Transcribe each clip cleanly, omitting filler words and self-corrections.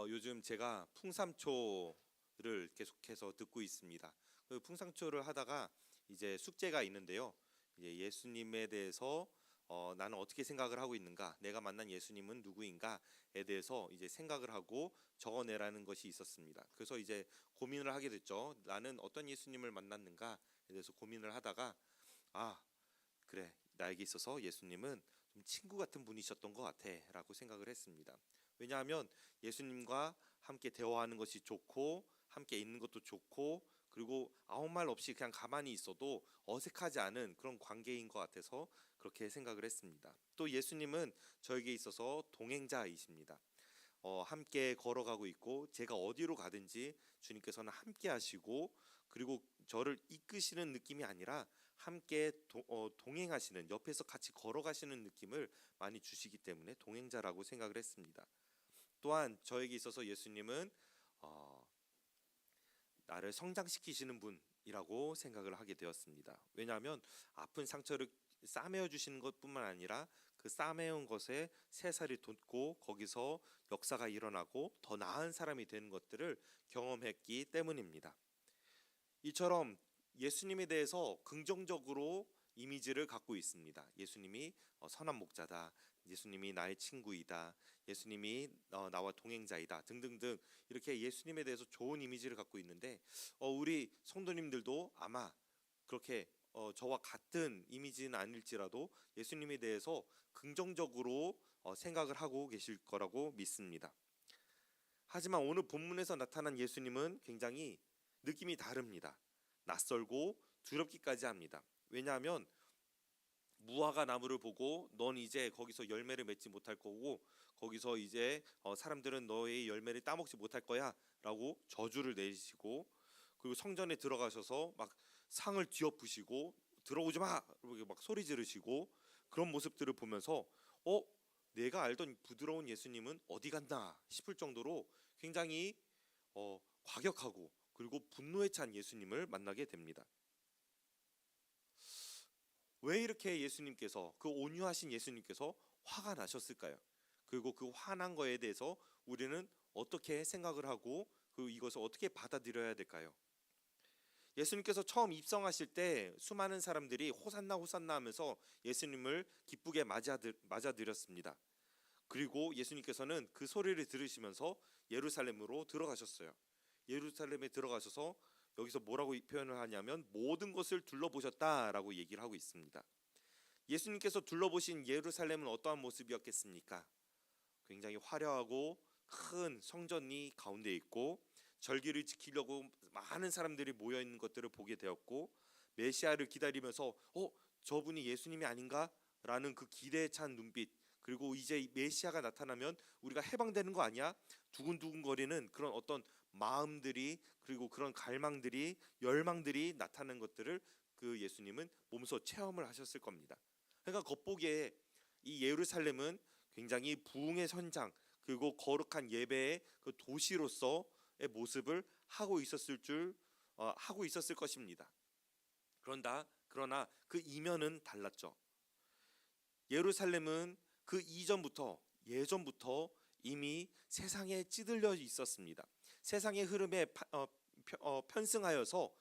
요즘 제가 풍삼초를 계속해서 듣고 있습니다. 그 풍삼초를 하다가 이제 숙제가 있는데요. 이제 예수님에 대해서 나는 어떻게 생각을 하고 있는가, 내가 만난 예수님은 누구인가에 대해서 이제 생각을 하고 적어내라는 것이 있었습니다. 그래서 이제 고민을 하게 됐죠. 나는 어떤 예수님을 만났는가에 대해서 고민을 하다가 아, 그래, 나에게 있어서 예수님은 좀 친구 같은 분이셨던 것 같아라고 생각을 했습니다. 왜냐하면 예수님과 함께 대화하는 것이 좋고 함께 있는 것도 좋고, 그리고 아무 말 없이 그냥 가만히 있어도 어색하지 않은 그런 관계인 것 같아서 그렇게 생각을 했습니다. 또 예수님은 저에게 있어서 동행자이십니다. 함께 걸어가고 있고, 제가 어디로 가든지 주님께서는 함께 하시고, 그리고 저를 이끄시는 느낌이 아니라 함께 동행하시는, 옆에서 같이 걸어가시는 느낌을 많이 주시기 때문에 동행자라고 생각을 했습니다. 또한 저에게 있어서 예수님은 어, 나를 성장시키시는 분이라고 생각을 하게 되었습니다. 왜냐하면 아픈 상처를 싸매어 주시는 것뿐만 아니라 그 싸매운 것에 새살이 돋고 거기서 역사가 일어나고 더 나은 사람이 되는 것들을 경험했기 때문입니다. 이처럼 예수님에 대해서 긍정적으로 이미지를 갖고 있습니다. 예수님이 선한 목자다, 예수님이 나의 친구이다, 예수님이 나와 동행자이다 등등등, 이렇게 예수님에 대해서 좋은 이미지를 갖고 있는데 우리 성도님들도 아마 그렇게 저와 같은 이미지는 아닐지라도 예수님에 대해서 긍정적으로 생각을 하고 계실 거라고 믿습니다. 하지만 오늘 본문에서 나타난 예수님은 굉장히 느낌이 다릅니다. 낯설고 두렵기까지 합니다. 왜냐하면 무화과 나무를 보고 넌 이제 거기서 열매를 맺지 못할 거고, 거기서 이제 사람들은 너의 열매를 따먹지 못할 거야 라고 저주를 내리시고, 그리고 성전에 들어가셔서 막 상을 뒤엎으시고 들어오지 마 이렇게 막 소리 지르시고, 그런 모습들을 보면서 내가 알던 부드러운 예수님은 어디 갔나 싶을 정도로 굉장히 과격하고 그리고 분노에 찬 예수님을 만나게 됩니다. 왜 이렇게 예수님께서, 그 온유하신 예수님께서 화가 나셨을까요? 그리고 그 화난 거에 대해서 우리는 어떻게 생각을 하고 이것을 어떻게 받아들여야 될까요? 예수님께서 처음 입성하실 때 수많은 사람들이 호산나 호산나 하면서 예수님을 기쁘게 맞아들였습니다. 그리고 예수님께서는 그 소리를 들으시면서 예루살렘으로 들어가셨어요. 예루살렘에 들어가셔서 여기서 뭐라고 표현을 하냐면 모든 것을 둘러보셨다라고 얘기를 하고 있습니다. 예수님께서 둘러보신 예루살렘은 어떠한 모습이었겠습니까? 굉장히 화려하고 큰 성전이 가운데 있고, 절기를 지키려고 많은 사람들이 모여 있는 것들을 보게 되었고, 메시아를 기다리면서 저분이 예수님이 아닌가? 라는 그 기대에 찬 눈빛, 그리고 이제 메시아가 나타나면 우리가 해방되는 거 아니야? 두근두근거리는 그런 어떤 마음들이, 그리고 그런 갈망들이, 열망들이 나타나는 것들을 그 예수님은 몸소 체험을 하셨을 겁니다. 그러니까 겉보기에 이 예루살렘은 굉장히 부흥의 현장, 그리고 거룩한 예배의 그 도시로서의 모습을 하고 있었을 것입니다. 그러나 그 이면은 달랐죠. 예루살렘은 그 이전부터, 예전부터 이미 세상에 찌들려 있었습니다. 세상의 흐름에 편승하여서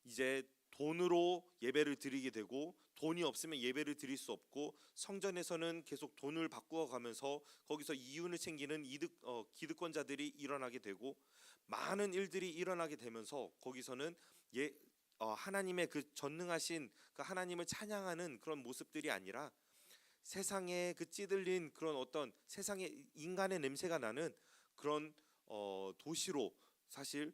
이제 돈으로 예배를 드리게 되고, 돈이 없으면 예배를 드릴 수 없고, 성전에서는 계속 돈을 바꾸어 가면서 거기서 이윤을 챙기는 기득권자들이 일어나게 되고, 많은 일들이 일어나게 되면서 거기서는 하나님의 그 전능하신 그 하나님을 찬양하는 그런 모습들이 아니라 세상에 그 찌들린 그런 어떤 세상의 인간의 냄새가 나는 그런 도시로 사실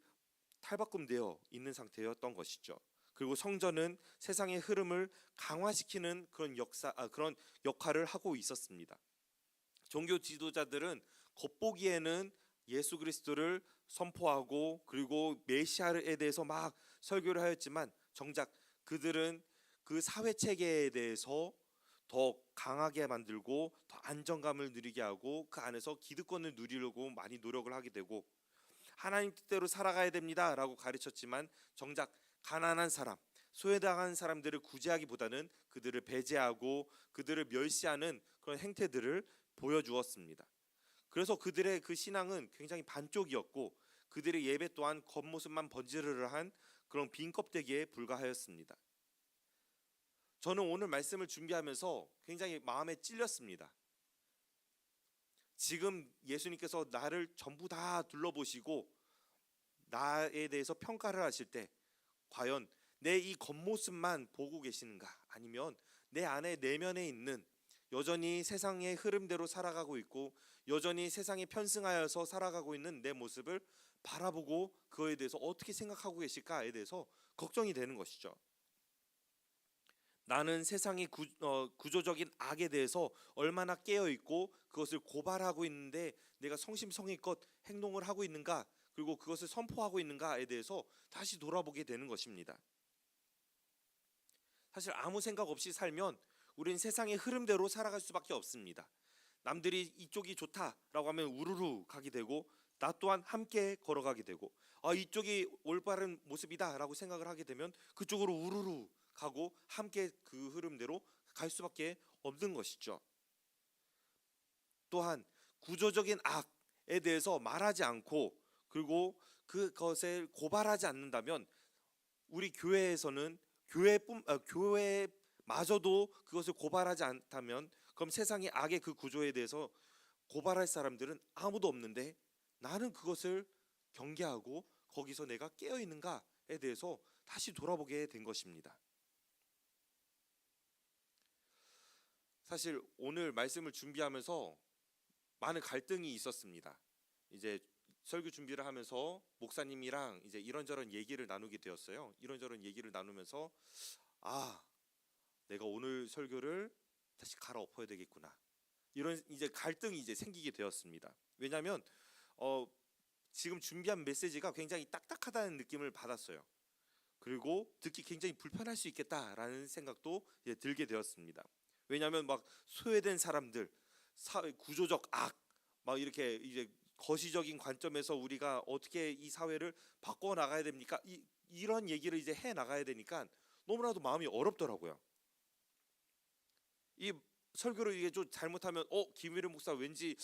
탈바꿈되어 있는 상태였던 것이죠. 그리고 성전은 세상의 흐름을 강화시키는 그런 역할을 하고 있었습니다. 종교 지도자들은 겉보기에는 예수 그리스도를 선포하고 그리고 메시아에 대해서 막 설교를 하였지만, 정작 그들은 그 사회 체계에 대해서 더 강하게 만들고 더 안정감을 누리게 하고 그 안에서 기득권을 누리려고 많이 노력을 하게 되고, 하나님 뜻대로 살아가야 됩니다 라고 가르쳤지만 정작 가난한 사람, 소외당한 사람들을 구제하기보다는 그들을 배제하고 그들을 멸시하는 그런 행태들을 보여주었습니다. 그래서 그들의 그 신앙은 굉장히 반쪽이었고 그들의 예배 또한 겉모습만 번지르르한 그런 빈 껍데기에 불과하였습니다. 저는 오늘 말씀을 준비하면서 굉장히 마음에 찔렸습니다. 지금 예수님께서 나를 전부 다 둘러보시고 나에 대해서 평가를 하실 때 과연 내 이 겉모습만 보고 계시는가, 아니면 내 안에 내면에 있는 여전히 세상의 흐름대로 살아가고 있고 여전히 세상에 편승하여서 살아가고 있는 내 모습을 바라보고 그거에 대해서 어떻게 생각하고 계실까에 대해서 걱정이 되는 것이죠. 나는 세상의 구조적인 악에 대해서 얼마나 깨어 있고 그것을 고발하고 있는데 내가 성심성의껏 행동을 하고 있는가, 그리고 그것을 선포하고 있는가에 대해서 다시 돌아보게 되는 것입니다. 사실 아무 생각 없이 살면 우린 세상의 흐름대로 살아갈 수밖에 없습니다. 남들이 이쪽이 좋다라고 하면 우르르 가게 되고 나 또한 함께 걸어가게 되고 이쪽이 올바른 모습이다라고 생각을 하게 되면 그쪽으로 우르르 가고 함께 그 흐름대로 갈 수밖에 없는 것이죠. 또한 구조적인 악에 대해서 말하지 않고 그리고 그것을 고발하지 않는다면 우리 교회에서는 교회마저도 그것을 고발하지 않다면 그럼 세상의 악의 그 구조에 대해서 고발할 사람들은 아무도 없는데 나는 그것을 경계하고 거기서 내가 깨어 있는가에 대해서 다시 돌아보게 된 것입니다. 사실 오늘 말씀을 준비하면서 많은 갈등이 있었습니다. 이제 설교 준비를 하면서 목사님이랑 이제 이런저런 얘기를 나누게 되었어요. 이런저런 얘기를 나누면서 내가 오늘 설교를 다시 갈아엎어야 되겠구나. 이런 이제 갈등이 이제 생기게 되었습니다. 왜냐하면 지금 준비한 메시지가 굉장히 딱딱하다는 느낌을 받았어요. 그리고 듣기 굉장히 불편할 수 있겠다라는 생각도 이제 들게 되었습니다. 왜냐하면 막 소외된 사람들, 구조적 악, 막 이렇게 이제 거시적인 관점에서 우리가 어떻게 이 사회를 바꿔 나가야 됩니까? 이런 얘기를 이제 해 나가야 되니까 너무나도 마음이 어렵더라고요. 이 설교를 이게 좀 잘못하면 김일현 목사 왠지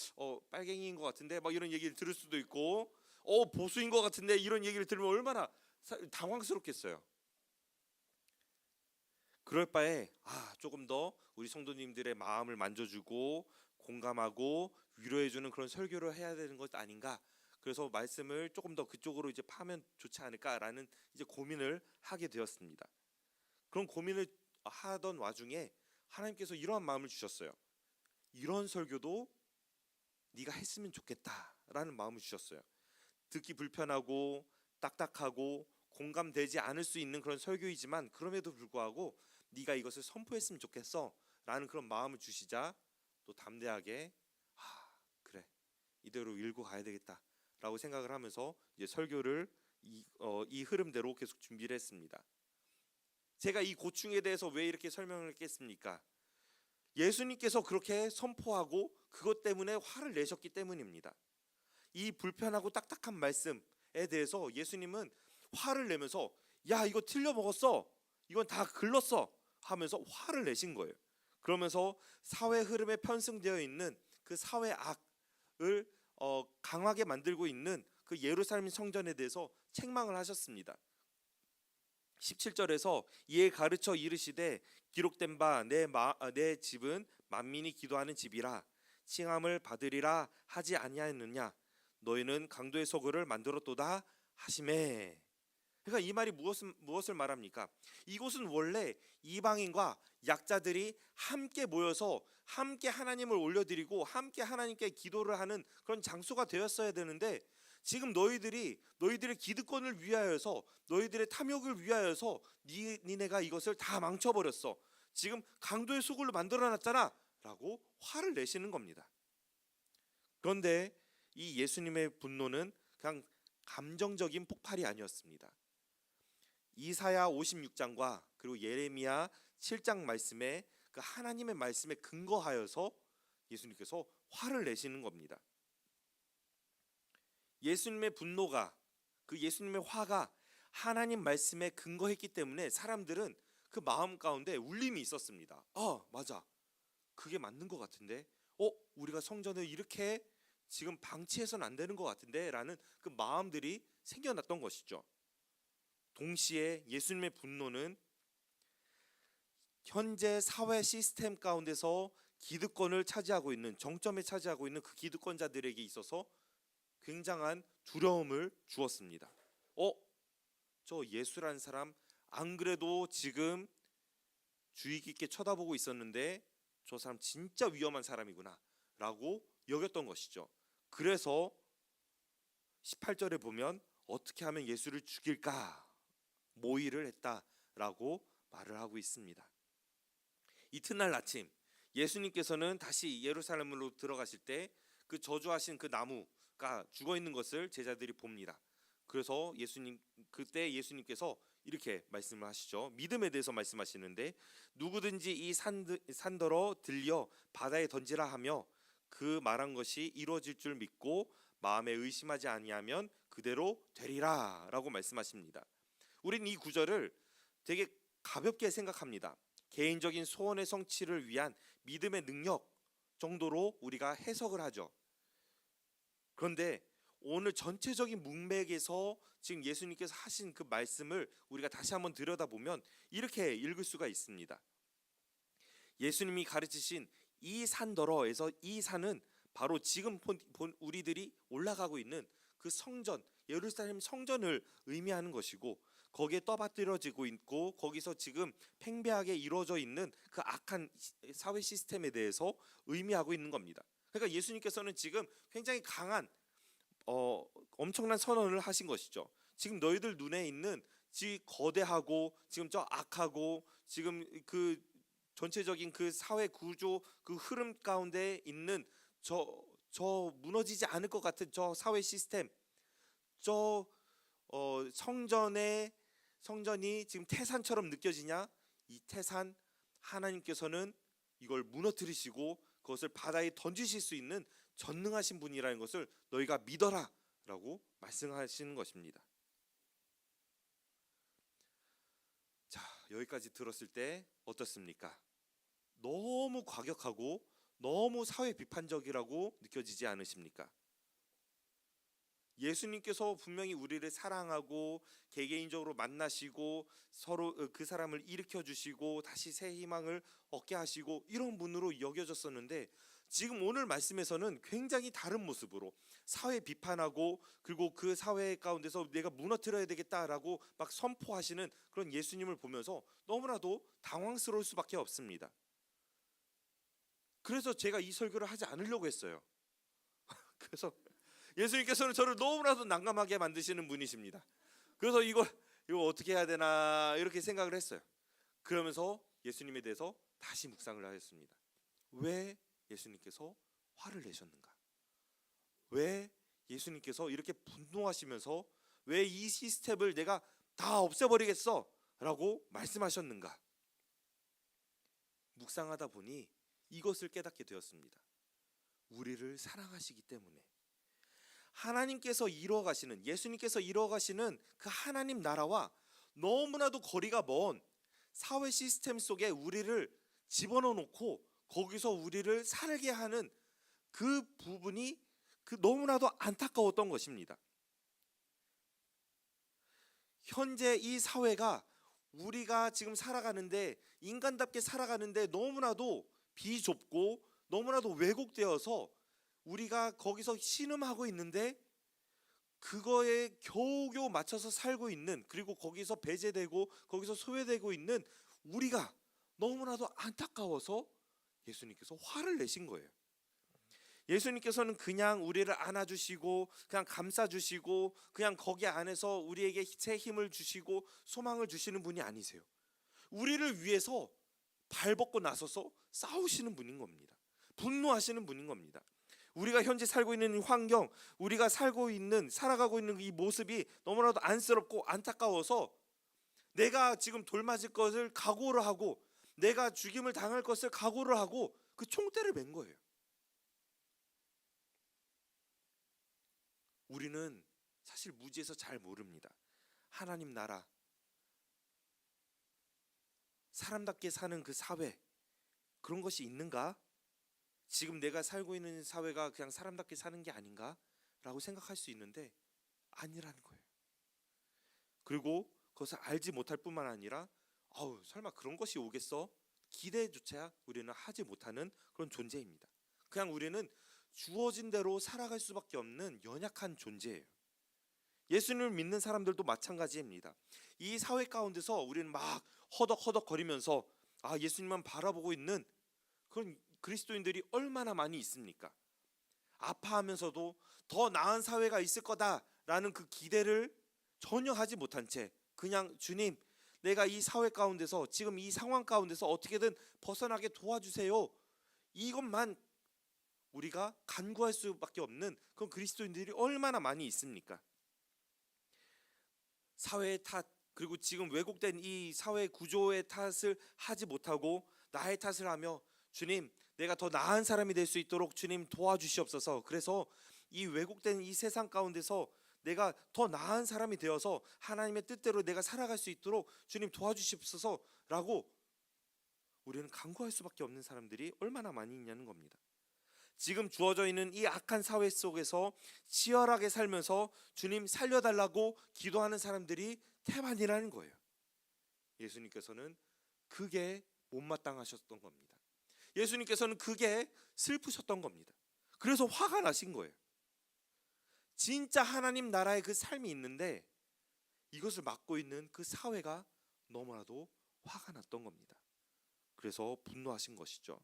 빨갱이인 것 같은데 막 이런 얘기를 들을 수도 있고 보수인 것 같은데 이런 얘기를 들으면 얼마나 당황스럽겠어요. 그럴 바에 조금 더 우리 성도님들의 마음을 만져주고 공감하고 위로해주는 그런 설교를 해야 되는 것 아닌가. 그래서 말씀을 조금 더 그쪽으로 이제 파면 좋지 않을까라는 이제 고민을 하게 되었습니다. 그런 고민을 하던 와중에 하나님께서 이러한 마음을 주셨어요. 이런 설교도 네가 했으면 좋겠다라는 마음을 주셨어요. 듣기 불편하고 딱딱하고 공감되지 않을 수 있는 그런 설교이지만 그럼에도 불구하고 네가 이것을 선포했으면 좋겠어 라는 그런 마음을 주시자 또 담대하게 그래 이대로 읽고 가야 되겠다 라고 생각을 하면서 이제 설교를 이 흐름대로 계속 준비를 했습니다. 제가 이 고충에 대해서 왜 이렇게 설명을 했겠습니까? 예수님께서 그렇게 선포하고 그것 때문에 화를 내셨기 때문입니다. 이 불편하고 딱딱한 말씀에 대해서 예수님은 화를 내면서 야 이거 틀려 먹었어, 이건 다 글렀어 하면서 화를 내신 거예요. 그러면서 사회 흐름에 편승되어 있는 그 사회 악을 강하게 만들고 있는 그 예루살렘 성전에 대해서 책망을 하셨습니다. 17절에서 이에 가르쳐 이르시되 기록된 바 내 집은 만민이 기도하는 집이라 칭함을 받으리라 하지 아니하였느냐 너희는 강도의 소굴을 만들었도다 하시매. 그러니까 이 말이 무엇을 말합니까? 이곳은 원래 이방인과 약자들이 함께 모여서 함께 하나님을 올려드리고 함께 하나님께 기도를 하는 그런 장소가 되었어야 되는데 지금 너희들의 기득권을 위하여서 너희들의 탐욕을 위하여서 니네가 이것을 다 망쳐버렸어. 지금 강도의 소굴로 만들어놨잖아 라고 화를 내시는 겁니다. 그런데 이 예수님의 분노는 그냥 감정적인 폭발이 아니었습니다. 이사야 56장과 그리고 예레미야 7장 말씀에 그 하나님의 말씀에 근거하여서 예수님께서 화를 내시는 겁니다. 예수님의 분노가 예수님의 화가 하나님 말씀에 근거했기 때문에 사람들은 그 마음 가운데 울림이 있었습니다. 맞아, 그게 맞는 것 같은데 우리가 성전을 이렇게 지금 방치해서는 안 되는 것 같은데 라는 그 마음들이 생겨났던 것이죠. 동시에 예수님의 분노는 현재 사회 시스템 가운데서 기득권을 차지하고 있는, 정점에 차지하고 있는 그 기득권자들에게 있어서 굉장한 두려움을 주었습니다. 저 예수라는 사람 안 그래도 지금 주의 깊게 쳐다보고 있었는데 저 사람 진짜 위험한 사람이구나 라고 여겼던 것이죠. 그래서 18절에 보면 어떻게 하면 예수를 죽일까 모의를 했다라고 말을 하고 있습니다. 이튿날 아침 예수님께서는 다시 예루살렘으로 들어가실 때 그 저주하신 그 나무가 죽어 있는 것을 제자들이 봅니다. 그래서 그때 예수님께서 이렇게 말씀을 하시죠. 믿음에 대해서 말씀하시는데 누구든지 이 산더러 들려 바다에 던지라 하며 그 말한 것이 이루어질 줄 믿고 마음에 의심하지 아니하면 그대로 되리라라고 말씀하십니다. 우린 이 구절을 되게 가볍게 생각합니다. 개인적인 소원의 성취를 위한 믿음의 능력 정도로 우리가 해석을 하죠. 그런데 오늘 전체적인 문맥에서 지금 예수님께서 하신 그 말씀을 우리가 다시 한번 들여다보면 이렇게 읽을 수가 있습니다. 예수님이 가르치신 이 산더러에서 이 산은 바로 지금 우리들이 올라가고 있는 그 성전, 예루살렘 성전을 의미하는 것이고, 거기에 떠받들어지고 있고 거기서 지금 팽배하게 이루어져 있는 그 악한 사회 시스템에 대해서 의미하고 있는 겁니다. 그러니까 예수님께서는 지금 굉장히 강한 엄청난 선언을 하신 것이죠. 지금 너희들 눈에 있는 거대하고 지금 저 악하고 지금 그 전체적인 그 사회 구조 그 흐름 가운데 있는 저 무너지지 않을 것 같은 저 사회 시스템, 저 성전이 지금 태산처럼 느껴지냐? 이 태산 하나님께서는 이걸 무너뜨리시고 그것을 바다에 던지실 수 있는 전능하신 분이라는 것을 너희가 믿어라 라고 말씀하시는 것입니다. 자, 여기까지 들었을 때 어떻습니까? 너무 과격하고 너무 사회 비판적이라고 느껴지지 않으십니까? 예수님께서 분명히 우리를 사랑하고 개개인적으로 만나시고 서로 그 사람을 일으켜 주시고 다시 새 희망을 얻게 하시고 이런 분으로 여겨졌었는데, 지금 오늘 말씀에서는 굉장히 다른 모습으로 사회 비판하고 그리고 그 사회 가운데서 내가 무너뜨려야 되겠다라고 막 선포하시는 그런 예수님을 보면서 너무나도 당황스러울 수밖에 없습니다. 그래서 제가 이 설교를 하지 않으려고 했어요. 그래서 예수님께서는 저를 너무나도 난감하게 만드시는 분이십니다. 그래서 이거 어떻게 해야 되나 이렇게 생각을 했어요. 그러면서 예수님에 대해서 다시 묵상을 하였습니다. 왜 예수님께서 화를 내셨는가? 왜 예수님께서 이렇게 분노하시면서 왜 이 시스템을 내가 다 없애버리겠어 라고 말씀하셨는가? 묵상하다 보니 이것을 깨닫게 되었습니다. 우리를 사랑하시기 때문에, 하나님께서 이루어가시는, 예수님께서 이루어가시는 그 하나님 나라와 너무나도 거리가 먼 사회 시스템 속에 우리를 집어넣어 놓고 거기서 우리를 살게 하는 그 부분이 너무나도 안타까웠던 것입니다. 현재 이 사회가 우리가 지금 살아가는데, 인간답게 살아가는데 너무나도 비좁고 너무나도 왜곡되어서 우리가 거기서 신음하고 있는데 그거에 겨우겨우 맞춰서 살고 있는, 그리고 거기서 배제되고 거기서 소외되고 있는 우리가 너무나도 안타까워서 예수님께서 화를 내신 거예요. 예수님께서는 그냥 우리를 안아주시고 그냥 감싸주시고 그냥 거기 안에서 우리에게 새 힘을 주시고 소망을 주시는 분이 아니세요. 우리를 위해서 발벗고 나서서 싸우시는 분인 겁니다. 분노하시는 분인 겁니다. 우리가 현재 살고 있는 환경, 우리가 살아가고 있는 이 모습이 너무나도 안쓰럽고 안타까워서 내가 지금 돌 맞을 것을 각오를 하고 내가 죽임을 당할 것을 각오를 하고 그 총대를 맨 거예요. 우리는 사실 무지에서 잘 모릅니다. 하나님 나라, 사람답게 사는 그 사회, 그런 것이 있는가? 지금 내가 살고 있는 사회가 그냥 사람답게 사는 게 아닌가라고 생각할 수 있는데 아니라는 거예요. 그리고 그것을 알지 못할 뿐만 아니라 설마 그런 것이 오겠어? 기대조차 우리는 하지 못하는 그런 존재입니다. 그냥 우리는 주어진 대로 살아갈 수밖에 없는 연약한 존재예요. 예수님을 믿는 사람들도 마찬가지입니다. 이 사회 가운데서 우리는 막 허덕허덕거리면서 예수님만 바라보고 있는 그런 그리스도인들이 얼마나 많이 있습니까? 아파하면서도 더 나은 사회가 있을 거다라는 그 기대를 전혀 하지 못한 채 그냥 주님, 내가 이 사회 가운데서 지금 이 상황 가운데서 어떻게든 벗어나게 도와주세요. 이것만 우리가 간구할 수밖에 없는 그런 그리스도인들이 얼마나 많이 있습니까? 사회의 탓, 그리고 지금 왜곡된 이 사회 구조의 탓을 하지 못하고 나의 탓을 하며 주님, 내가 더 나은 사람이 될 수 있도록 주님 도와주시옵소서. 그래서 이 왜곡된 이 세상 가운데서 내가 더 나은 사람이 되어서 하나님의 뜻대로 내가 살아갈 수 있도록 주님 도와주시옵소서라고 우리는 간구할 수밖에 없는 사람들이 얼마나 많이 있냐는 겁니다. 지금 주어져 있는 이 악한 사회 속에서 치열하게 살면서 주님 살려달라고 기도하는 사람들이 태반이라는 거예요. 예수님께서는 그게 못마땅하셨던 겁니다. 예수님께서는 그게 슬프셨던 겁니다. 그래서 화가 나신 거예요. 진짜 하나님 나라의 그 삶이 있는데 이것을 막고 있는 그 사회가 너무나도 화가 났던 겁니다. 그래서 분노하신 것이죠.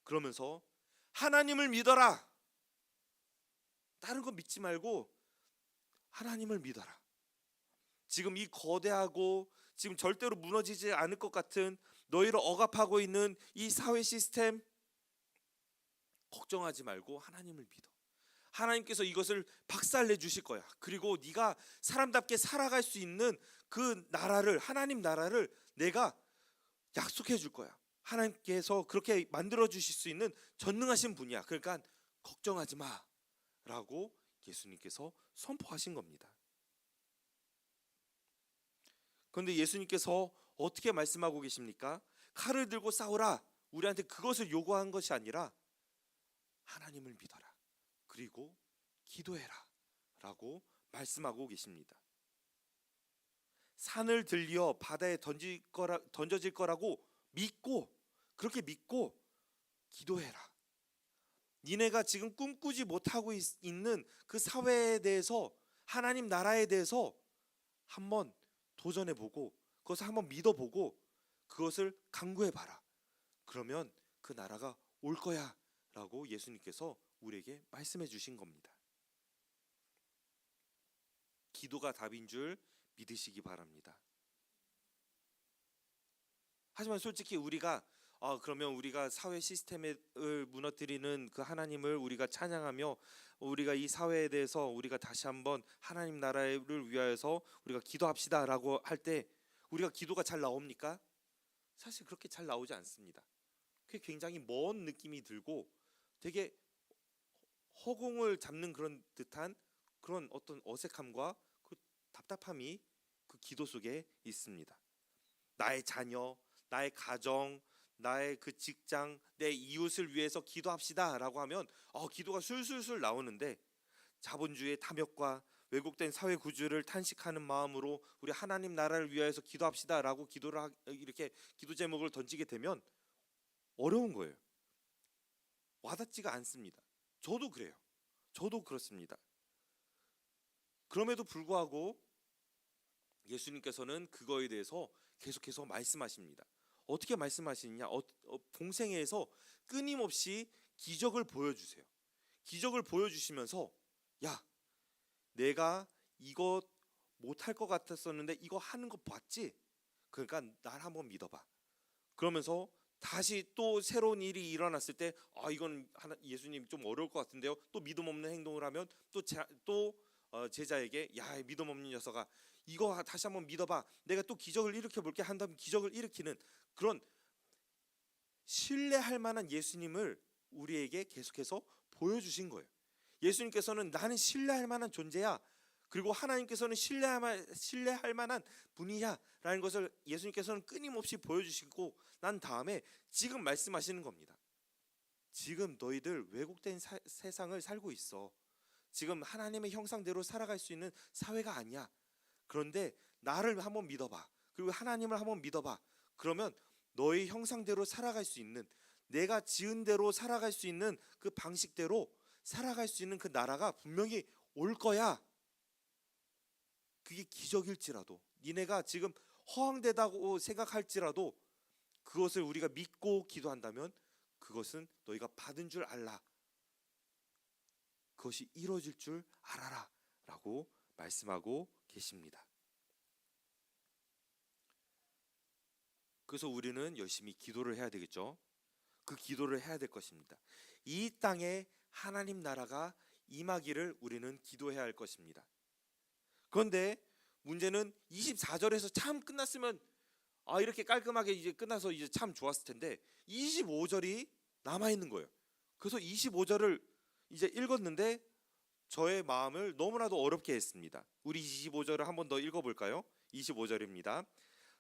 그러면서 하나님을 믿어라. 다른 거 믿지 말고 하나님을 믿어라. 지금 이 거대하고 지금 절대로 무너지지 않을 것 같은 너희를 억압하고 있는 이 사회 시스템 걱정하지 말고 하나님을 믿어. 하나님께서 이것을 박살내 주실 거야. 그리고 네가 사람답게 살아갈 수 있는 그 나라를, 하나님 나라를 내가 약속해 줄 거야. 하나님께서 그렇게 만들어 주실 수 있는 전능하신 분이야. 그러니까 걱정하지 마 라고 예수님께서 선포하신 겁니다. 그런데 예수님께서 어떻게 말씀하고 계십니까? 칼을 들고 싸우라. 우리한테 그것을 요구한 것이 아니라 하나님을 믿어라. 그리고 기도해라 라고 말씀하고 계십니다. 산을 들려 바다에 던져질 거라고 믿고, 그렇게 믿고 기도해라. 니네가 지금 꿈꾸지 못하고 있는 그 사회에 대해서, 하나님 나라에 대해서 한번 도전해보고 그것을 한번 믿어보고 그것을 간구해봐라. 그러면 그 나라가 올 거야 라고 예수님께서 우리에게 말씀해 주신 겁니다. 기도가 답인 줄 믿으시기 바랍니다. 하지만 솔직히 우리가 그러면 우리가 사회 시스템을 무너뜨리는 그 하나님을 우리가 찬양하며 우리가 이 사회에 대해서 우리가 다시 한번 하나님 나라를 위하여서 우리가 기도합시다라고 할 때 우리가 기도가 잘 나옵니까? 사실 그렇게 잘 나오지 않습니다. 그게 굉장히 먼 느낌이 들고 되게 허공을 잡는 그런 듯한 그런 어떤 어색함과 그 답답함이 그 기도 속에 있습니다. 나의 자녀, 나의 가정, 나의 그 직장, 내 이웃을 위해서 기도합시다라고 하면 기도가 술술술 나오는데 자본주의의 탐욕과 왜곡된 사회 구조를 탄식하는 마음으로 우리 하나님 나라를 위하여서 기도합시다라고 이렇게 기도 제목을 던지게 되면 어려운 거예요. 와닿지가 않습니다. 저도 그래요. 저도 그렇습니다. 그럼에도 불구하고 예수님께서는 그거에 대해서 계속해서 말씀하십니다. 어떻게 말씀하시느냐? 공생애에서 끊임없이 기적을 보여주세요. 기적을 보여주시면서 야, 내가 이거 못할 것 같았었는데 이거 하는 거 봤지? 그러니까 날 한번 믿어봐. 그러면서 다시 또 새로운 일이 일어났을 때 이건 예수님 좀 어려울 것 같은데요. 또 믿음 없는 행동을 하면 또 제자에게 야, 믿음 없는 녀석아, 이거 다시 한번 믿어봐. 내가 또 기적을 일으켜 볼게 한 다음에 기적을 일으키는 그런 신뢰할 만한 예수님을 우리에게 계속해서 보여주신 거예요. 예수님께서는 나는 신뢰할 만한 존재야. 그리고 하나님께서는 신뢰할 만한 분이야 라는 것을 예수님께서는 끊임없이 보여주시고 난 다음에 지금 말씀하시는 겁니다. 지금 너희들 왜곡된 세상을 살고 있어. 지금 하나님의 형상대로 살아갈 수 있는 사회가 아니야. 그런데 나를 한번 믿어봐. 그리고 하나님을 한번 믿어봐. 그러면 너의 형상대로 살아갈 수 있는, 내가 지은 대로 살아갈 수 있는 그 방식대로 살아갈 수 있는 그 나라가 분명히 올 거야. 그게 기적일지라도, 니네가 지금 허황되다고 생각할지라도 그것을 우리가 믿고 기도한다면 그것은 너희가 받은 줄 알라. 그것이 이루어질 줄 알아라 라고 말씀하고 계십니다. 그래서 우리는 열심히 기도를 해야 되겠죠. 그 기도를 해야 될 것입니다. 이 땅에 하나님 나라가 임하기를 우리는 기도해야 할 것입니다. 그런데 문제는 24절에서 참 끝났으면 이렇게 깔끔하게 이제 끝나서 이제 참 좋았을 텐데 25절이 남아 있는 거예요. 그래서 25절을 이제 읽었는데 저의 마음을 너무나도 어렵게 했습니다. 우리 25절을 한번 더 읽어볼까요? 25절입니다.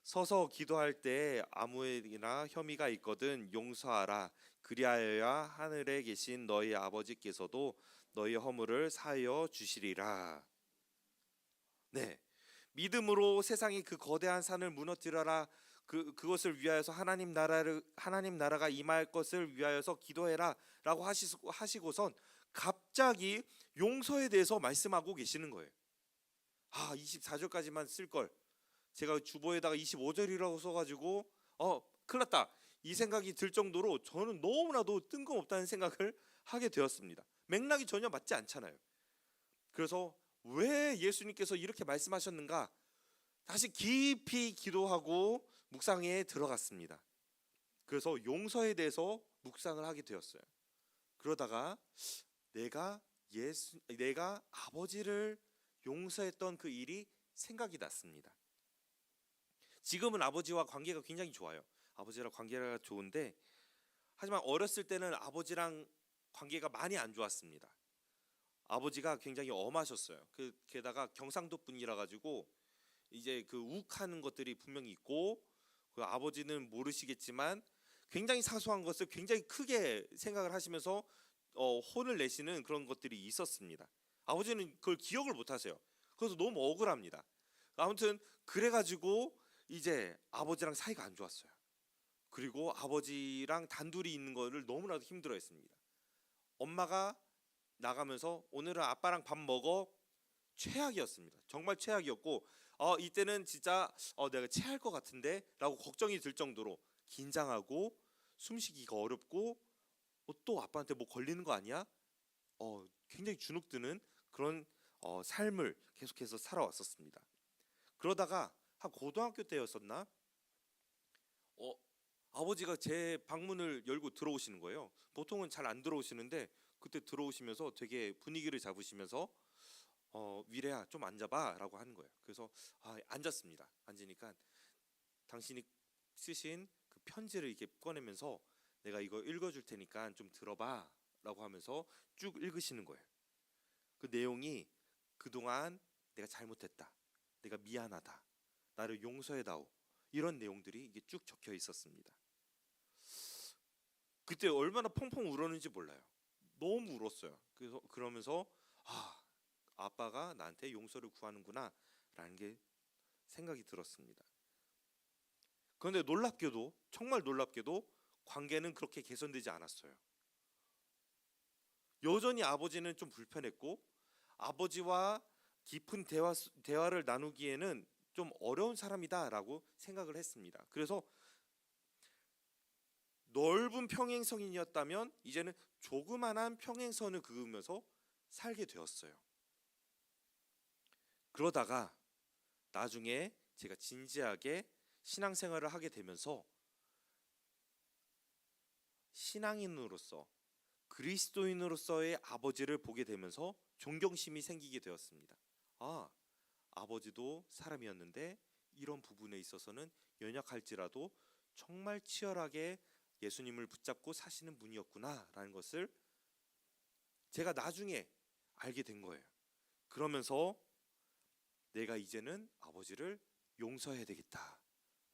서서 기도할 때 아무에게나 혐의가 있거든 용서하라. 그리하여야 하늘에 계신 너희 아버지께서도 너희 허물을 사하여 주시리라. 네, 믿음으로 세상이 그 거대한 산을 무너뜨려라. 그것을 위하여서 하나님 나라가 임할 것을 위하여서 기도해라라고 하시고선 갑자기 용서에 대해서 말씀하고 계시는 거예요. 24절까지만 쓸 걸. 제가 주보에다가 25절이라고 써가지고 큰일 났다 이 생각이 들 정도로 저는 너무나도 뜬금없다는 생각을 하게 되었습니다. 맥락이 전혀 맞지 않잖아요. 그래서 왜 예수님께서 이렇게 말씀하셨는가 다시 깊이 기도하고 묵상에 들어갔습니다. 그래서 용서에 대해서 묵상을 하게 되었어요. 그러다가 내가 아버지를 용서했던 그 일이 생각이 났습니다. 지금은 아버지와 관계가 굉장히 좋아요. 아버지랑 관계가 좋은데 하지만 어렸을 때는 아버지랑 관계가 많이 안 좋았습니다. 아버지가 굉장히 엄하셨어요. 게다가 경상도 분이라 가지고 이제 그 욱하는 것들이 분명히 있고 그 아버지는 모르시겠지만 굉장히 사소한 것을 굉장히 크게 생각을 하시면서 혼을 내시는 그런 것들이 있었습니다. 아버지는 그걸 기억을 못 하세요. 그래서 너무 억울합니다. 아무튼 그래가지고 이제 아버지랑 사이가 안 좋았어요. 그리고 아버지랑 단둘이 있는 거를 너무나도 힘들어했습니다. 엄마가 나가면서 오늘은 아빠랑 밥 먹어 최악이었습니다. 정말 최악이었고 이때는 진짜 내가 체할 것 같은데 라고 걱정이 들 정도로 긴장하고 숨쉬기가 어렵고 또 아빠한테 뭐 걸리는 거 아니야? 굉장히 주눅드는 그런 삶을 계속해서 살아왔었습니다. 그러다가 한 고등학교 때였었나? 아버지가 제 방문을 열고 들어오시는 거예요. 보통은 잘 안 들어오시는데 그때 들어오시면서 되게 분위기를 잡으시면서 위래야 좀 앉아봐 라고 하는 거예요. 그래서 앉았습니다. 앉으니까 당신이 쓰신 그 편지를 이렇게 꺼내면서 내가 이거 읽어줄 테니까 좀 들어봐 라고 하면서 쭉 읽으시는 거예요. 그 내용이 그동안 내가 잘못했다, 내가 미안하다, 나를 용서해다오, 이런 내용들이 이게 쭉 적혀 있었습니다. 그때 얼마나 펑펑 울었는지 몰라요. 너무 울었어요. 그래서 그러면서 아빠가 나한테 용서를 구하는구나 라는 게 생각이 들었습니다. 그런데 놀랍게도, 정말 놀랍게도 관계는 그렇게 개선되지 않았어요. 여전히 아버지는 좀 불편했고 아버지와 깊은 대화를 나누기에는 좀 어려운 사람이다 라고 생각을 했습니다. 그래서 넓은 평행선이었다면 이제는 조그만한 평행선을 그으면서 살게 되었어요. 그러다가 나중에 제가 진지하게 신앙생활을 하게 되면서 신앙인으로서, 그리스도인으로서의 아버지를 보게 되면서 존경심이 생기게 되었습니다. 아버지도 사람이었는데 이런 부분에 있어서는 연약할지라도 정말 치열하게 예수님을 붙잡고 사시는 분이었구나 라는 것을 제가 나중에 알게 된 거예요. 그러면서 내가 이제는 아버지를 용서해야 되겠다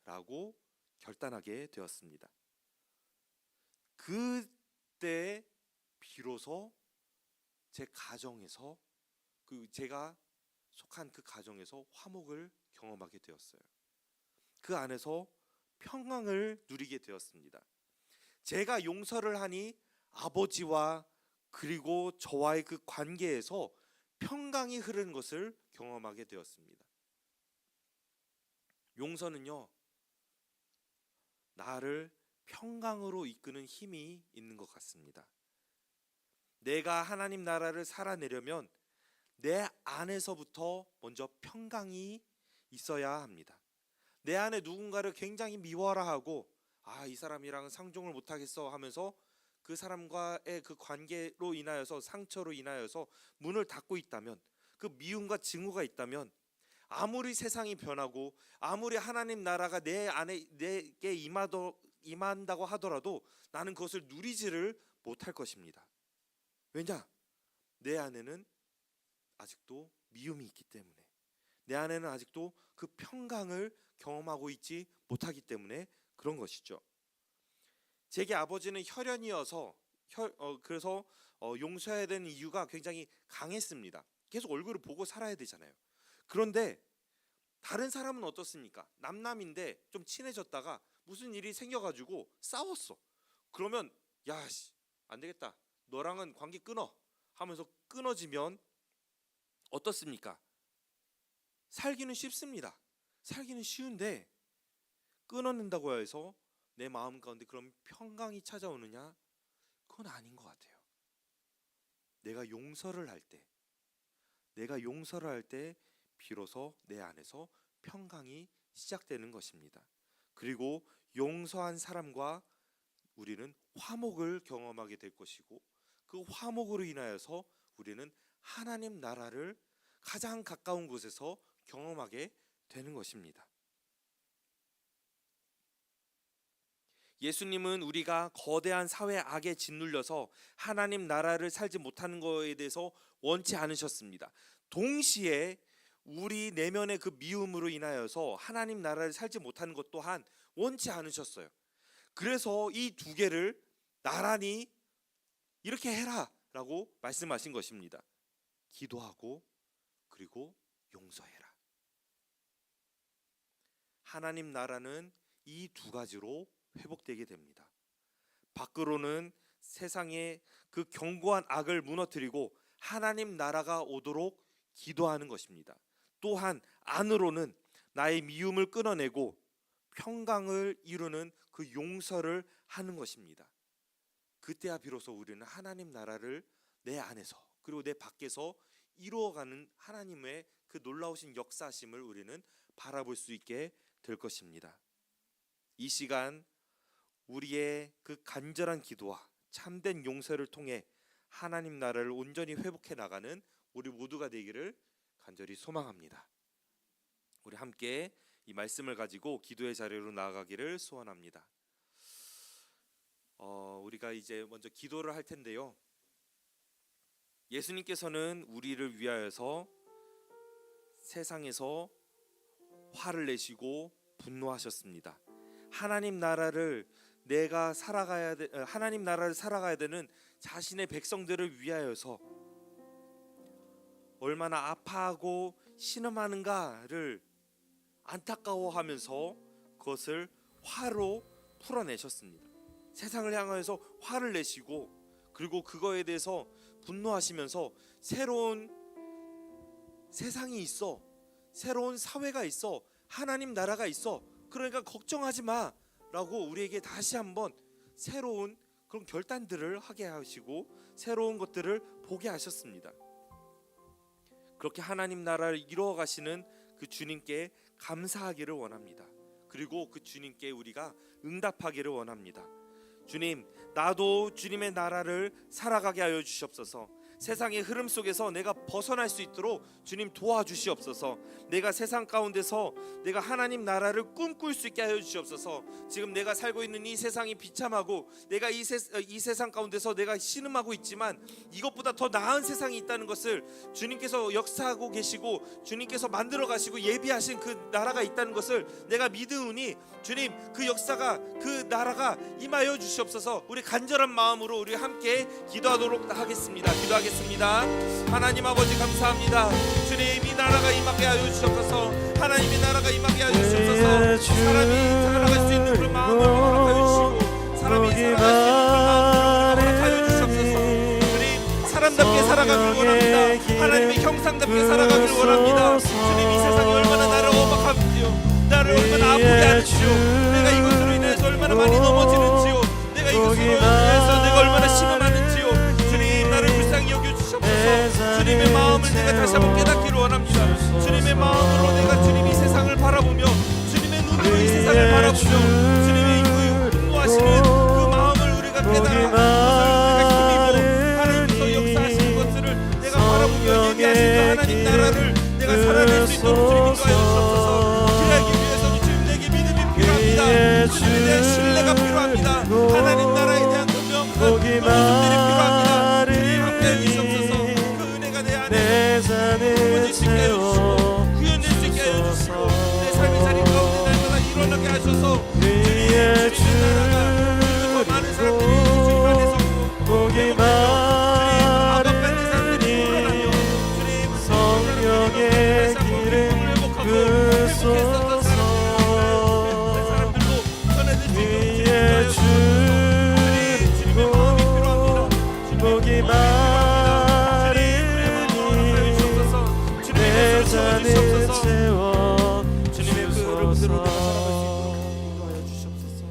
라고 결단하게 되었습니다. 그 그때 비로소 제 가정에서 제가 속한 그 가정에서 화목을 경험하게 되었어요. 그 안에서 평강을 누리게 되었습니다. 제가 용서를 하니 아버지와 그리고 저와의 그 관계에서 평강이 흐르는 것을 경험하게 되었습니다. 용서는요, 나를 평강으로 이끄는 힘이 있는 것 같습니다. 내가 하나님 나라를 살아내려면 내 안에서부터 먼저 평강이 있어야 합니다. 내 안에 누군가를 굉장히 미워라 하고 이 사람이랑 상종을 못하겠어 하면서 그 사람과의 그 관계로 인하여서 상처로 인하여서 문을 닫고 있다면, 그 미움과 증오가 있다면, 아무리 세상이 변하고 아무리 하나님 나라가 내 안에 내게 임한다고 하더라도 나는 그것을 누리지를 못할 것입니다. 왜냐? 내 안에는 아직도 미움이 있기 때문에, 내 안에는 아직도 그 평강을 경험하고 있지 못하기 때문에 그런 것이죠. 제게 아버지는 혈연이어서 그래서 용서해야 되는 이유가 굉장히 강했습니다. 계속 얼굴을 보고 살아야 되잖아요. 그런데 다른 사람은 어떻습니까? 남남인데 좀 친해졌다가 무슨 일이 생겨가지고 싸웠어. 그러면 안 되겠다, 너랑은 관계 끊어 하면서 끊어지면 어떻습니까? 살기는 쉽습니다. 살기는 쉬운데 끊어낸다고 해서 내 마음 가운데 그런 평강이 찾아오느냐? 그건 아닌 것 같아요. 내가 용서를 할 때 비로소 내 안에서 평강이 시작되는 것입니다. 그리고 용서한 사람과 우리는 화목을 경험하게 될 것이고, 그 화목으로 인하여서 우리는 하나님 나라를 가장 가까운 곳에서 경험하게 되는 것입니다. 예수님은 우리가 거대한 사회 악에 짓눌려서 하나님 나라를 살지 못하는 것에 대해서 원치 않으셨습니다. 동시에 우리 내면의 그 미움으로 인하여서 하나님 나라를 살지 못하는 것 또한 원치 않으셨어요. 그래서 이 두 개를 나란히 이렇게 해라 라고 말씀하신 것입니다. 기도하고 그리고 용서해라. 하나님 나라는 이 두 가지로 회복되게 됩니다. 밖으로는 세상의 그 견고한 악을 무너뜨리고 하나님 나라가 오도록 기도하는 것입니다. 또한 안으로는 나의 미움을 끊어내고 평강을 이루는 그 용서를 하는 것입니다. 그때야 비로소 우리는 하나님 나라를 내 안에서 그리고 내 밖에서 이루어가는 하나님의 그 놀라우신 역사심을 우리는 바라볼 수 있게 될 것입니다. 이 시간 우리의 그 간절한 기도와 참된 용서를 통해 하나님 나라를 온전히 회복해 나가는 우리 모두가 되기를 간절히 소망합니다. 우리 함께 이 말씀을 가지고 기도의 자리로 나아가기를 소원합니다. 우리가 이제 먼저 기도를 할 텐데요. 예수님께서는 우리를 위하여서 세상에서 화를 내시고 분노하셨습니다. 하나님 나라를 살아가야 되는 자신의 백성들을 위하여서 얼마나 아파하고 신음하는가를 안타까워하면서 그것을 화로 풀어내셨습니다. 세상을 향하여서 화를 내시고 그리고 그거에 대해서 분노하시면서 새로운 세상이 있어, 새로운 사회가 있어, 하나님 나라가 있어, 그러니까 걱정하지 마 라고 우리에게 다시 한번 새로운 그런 결단들을 하게 하시고 새로운 것들을 보게 하셨습니다. 그렇게 하나님 나라를 이루어 가시는 그 주님께 감사하기를 원합니다. 그리고 그 주님께 우리가 응답하기를 원합니다. 주님, 나도 주님의 나라를 살아가게 하여 주시옵소서. 세상의 흐름 속에서 내가 벗어날 수 있도록 주님 도와주시옵소서. 내가 세상 가운데서 내가 하나님 나라를 꿈꿀 수 있게 하여 주시옵소서. 지금 내가 살고 있는 이 세상이 비참하고 내가 이 세상 가운데서 내가 신음하고 있지만 이것보다 더 나은 세상이 있다는 것을 주님께서 역사하고 계시고 주님께서 만들어 가시고 예비하신 그 나라가 있다는 것을 내가 믿으니 주님 그 역사가 그 나라가 임하여 주시옵소서. 우리 간절한 마음으로 우리 함께 기도하도록 하겠습니다. 기도하겠습니다. 하나님 아버지 감사합니다. 주님 이 나라가 임하게 하여 주시옵소서. 하나님의 나라가 임하게 하여 주시옵소서. 사람이 살아갈 수 있는 그런 마음을 허락하여 주시고 사람이 살아갈 수 있는 그런 마음을 허락하여 주시옵소서. 주님 사람답게 살아가길 원합니다. 하나님의 형상답게 살아가길 원합니다. 주님 이 세상이 얼마나 나를 억압하는지요, 나를 얼마나 아프게 하는지요, 내가 이것으로 인해서 얼마나 많이 넘어지는지요, 내가 이것으로 인해서 내가 얼마나 신음하는지요, 주님 나를 불쌍히 여겨주시옵소서. 주님의 마음을 내가 다시 한번 깨닫기를 원합니다. 주님의 마음으로 내가 주님 이 세상을 바라보며 주님의 눈으로 이 세상을 바라보며 주님의 분노하시는 그 마음을 우리가 깨달아 것을 우리가 힘입어 하나님께서 역사하시는 것들을 내가 바라보며 예비하신 그 하나님 나라를 내가 살아낼 수 있도록 주님 인도하여 주시옵소서. 그러기 위해서는 주님 내게 믿음이 필요합니다. 주님에 대한 신뢰가 필요합니다. 하나님 나라에 대한 그 명확한 모습들이 필요합니다. 주님 함께해 주시옵소서. 그 은혜가 내 안에서 부어질 수 있게 하여 주시고 구현될 수 있게 하여 주시고 내 삶의 자리 가운데 날마다 일어나게 하셔서 주님의 나라가 그리고 더 많은 사람들이 주님 안에서 아버받는 사람들이 일어나며 주님 성령의 기름 회복했었던 사람들도 전해질 수 있도록 주님의 마음이 필요합니다. 주님의 마음이 필요합니다. 주님의 잔을 채워 주님의 그 흐름대로 내가 살아갈 수 있도록 인도하여 주시옵소서.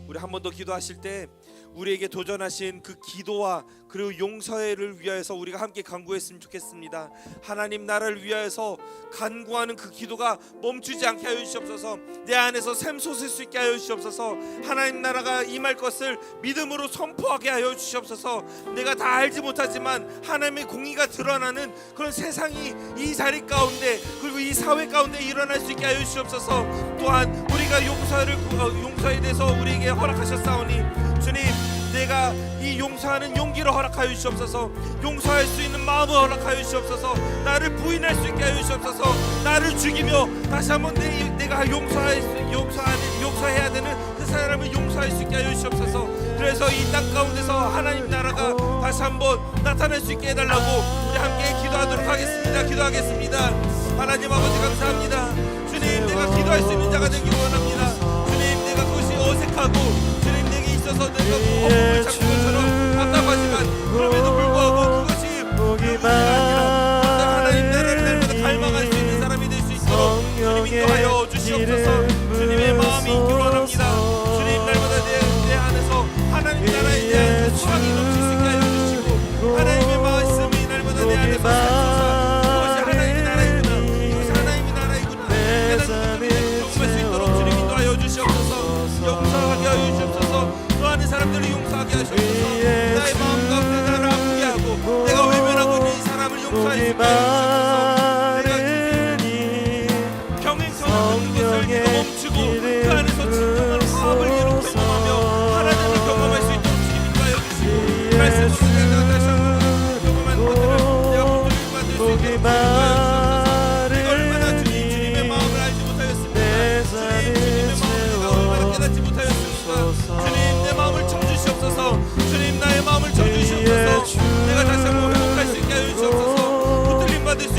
우리 한 번 더 기도하실 때 우리에게 도전하신 그 기도와 그리고 용서를 위하여서 우리가 함께 간구했으면 좋겠습니다. 하나님 나라를 위하여서 간구하는 그 기도가 멈추지 않게 하여 주시옵소서. 내 안에서 샘솟을 수 있게 하여 주시옵소서. 하나님 나라가 임할 것을 믿음으로 선포하게 하여 주시옵소서. 내가 다 알지 못하지만 하나님의 공의가 드러나는 그런 세상이 이 자리 가운데 그리고 이 사회 가운데 일어날 수 있게 하여 주시옵소서. 또한 우리가 용서에 대해서 우리에게 허락하셨사오니 주님 내가 이 용서하는 용기를 허락하여 주시옵소서. 용서할 수 있는 마음을 허락하여 주시옵소서. 나를 부인할 수 있게 하여 주시옵소서. 나를 죽이며 다시 한번 내가 용서해야 되는 그 사람을 용서할 수 있게 하여 주시옵소서. 그래서 이 땅 가운데서 하나님 나라가 다시 한번 나타날 수 있게 해달라고 우리 함께 기도하도록 하겠습니다. 기도하겠습니다. 하나님 아버지 감사합니다. 주님 내가 기도할 수 있는 자가 되기 원합니다. 주님 내가 그것이 어색하고 주님 내게 있어서 내가 허물을 잡는 것처럼 답답하지만 그럼에도 불구하고 그것이 문제가 아니라 하나님 나라를 날마다 갈망할 수 있는 사람이 될 수 있도록 주님 인도하여 주시옵소서. 주님의 마음이 있기를 원합니다. 주님 날마다 내 안에서 하나님 나라에 대한 그 소망이 넘칠 수 있게 하여 주시고 하나님의 말씀이 날마다 내 안에서 살소서. 그것이 하나님의 나라이구나, 이것이 하나님의 나라이구나 깨닫는 것을 경험할 수 있도록 주님 인도하여 주시옵소서. 용서하게 하여 주시옵소서. 또 하는 사람들을 용서하게 하시옵소서. 나의 마음 가운데 나를 아프게 하고 내가 외면하고 있는 이 사람을 용서할 수 있게 하여 주시옵소서. 병행성을 듣는 것을 네가 멈추고 그 안에서 진정한 화합을 경험하며 하나님을 경험할 수 있도록 주님 인도하여 주시고 말씀으로 내가 다시 한번 경험한 것들을 내가 분들을 받을 수 있도록 주님 인도하여 주시옵소서. 내가 얼마나 주님의 마음을 알지 못하였습니까? 주님의 마음을 내가 얼마나 깨닫지 못하였습니까? 주님 내 마음을 쳐주시옵소서. 주님 나의 마음을 쳐주시옵소서. 내가 다시 한번 회복할 수 있게 하여 주시옵소서. 붙들림 받을 수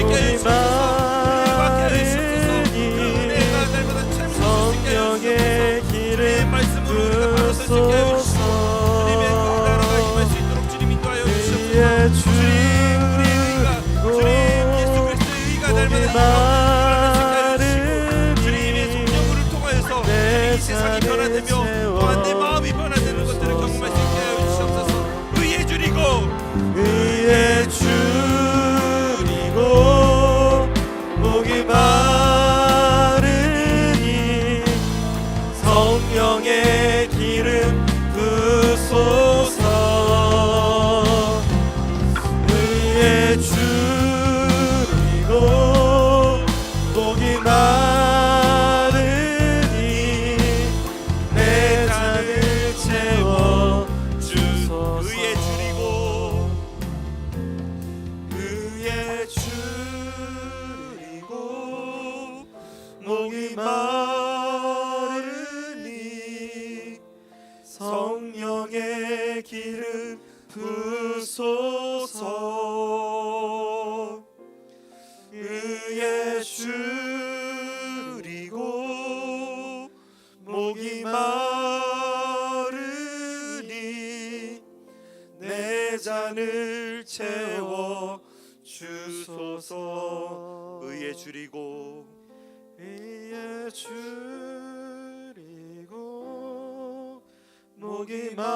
채워 주소서. 의에 줄이고 위에 줄이고 목이 마르니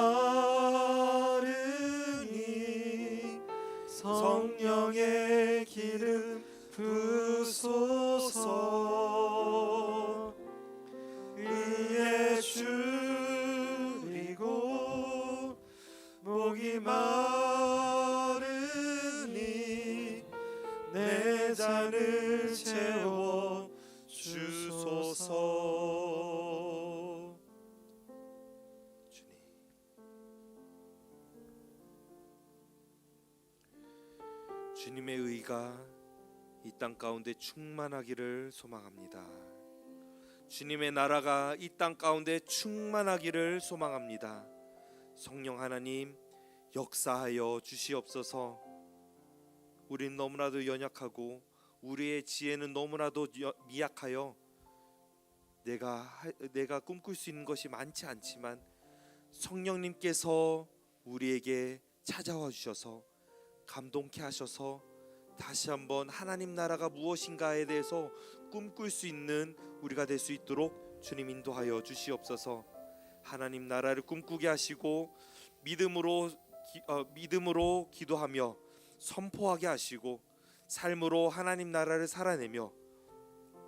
성령의 기름 부소서. 위에 줄이고 목이 마르니 내 잔을 채워 주소서. 주님, 주님의 의가 이 땅 가운데 충만하기를 소망합니다. 주님의 나라가 이 땅 가운데 충만하기를 소망합니다. 성령 하나님, 역사하여 주시옵소서. 우린 너무나도 연약하고 우리의 지혜는 너무나도 미약하여 내가 꿈꿀 수 있는 것이 많지 않지만 성령님께서 우리에게 찾아와 주셔서 감동케 하셔서 다시 한번 하나님 나라가 무엇인가에 대해서 꿈꿀 수 있는 우리가 될 수 있도록 주님 인도하여 주시옵소서. 하나님 나라를 꿈꾸게 하시고 믿음으로 기도하며 선포하게 하시고 삶으로 하나님 나라를 살아내며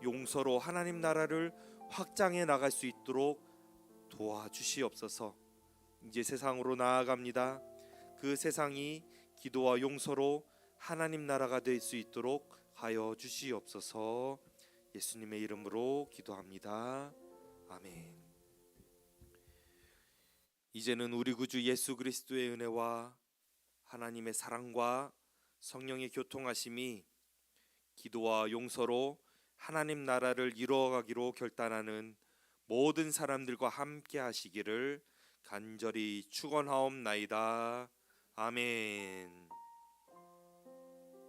용서로 하나님 나라를 확장해 나갈 수 있도록 도와주시옵소서. 이제 세상으로 나아갑니다. 그 세상이 기도와 용서로 하나님 나라가 될 수 있도록 하여 주시옵소서. 예수님의 이름으로 기도합니다. 아멘. 이제는 우리 구주 예수 그리스도의 은혜와 하나님의 사랑과 성령의 교통하심이 기도와 용서로 하나님 나라를 이루어가기로 결단하는 모든 사람들과 함께 하시기를 간절히 축원하옵나이다. 아멘.